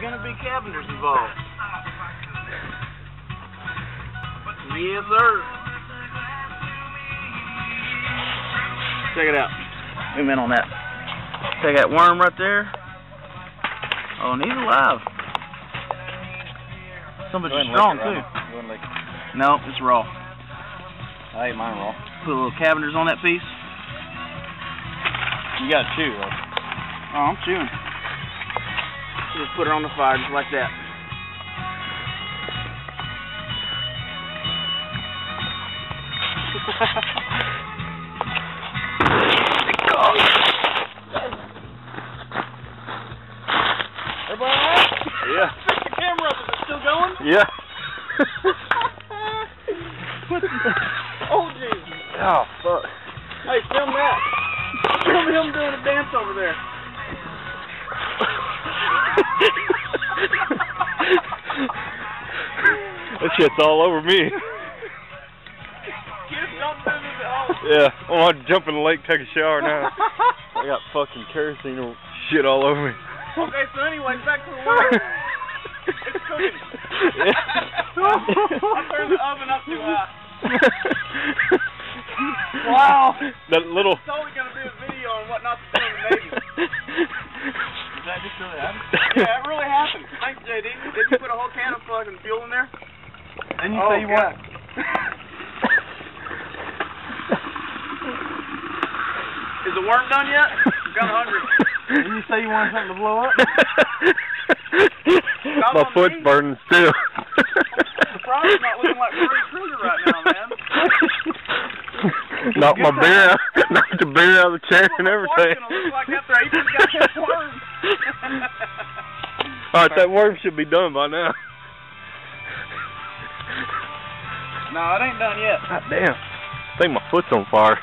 gonna be cabiners involved. Yes, sir. Check it out. Zoom in on that. Take that worm right there. Oh, and he's alive. Somebody's strong too. No, it's raw. I ate mine raw. Put a little cabiners on that piece. You gotta chew, though. Oh, I'm chewing. Just put her on the fire just like that. Everybody all right? Yeah. Pick the camera up. Is it still going? Yeah. Oh, Jesus. Oh, fuck. Hey, film that. Film him doing a dance over there. That shit's all over me. Kids don't do this at home. Yeah, I'm going to jump in the lake, take a shower now. I got fucking kerosene shit all over me. Okay, so anyway, back to the work. It's cooking. Yeah. I turned the oven up too high. Wow. That little... It's totally going to be a video on what not to do in the Navy. Did that just really happen? Yeah, it really happened. Thanks, JD. Did you put a whole can of fucking fuel in there? And you say you want... Is the worm done yet? I'm kind of hungry. Didn't you say you wanted something to blow up? My foot's burning still. The problem's not looking like Freddy Krueger right now, man. Knocked my beer out. Knocked the beer out of the chair and everything. Looks like after I eat this goddamn worm. Alright, that worm should be done by now. No, it ain't done yet. God damn. I think my foot's on fire.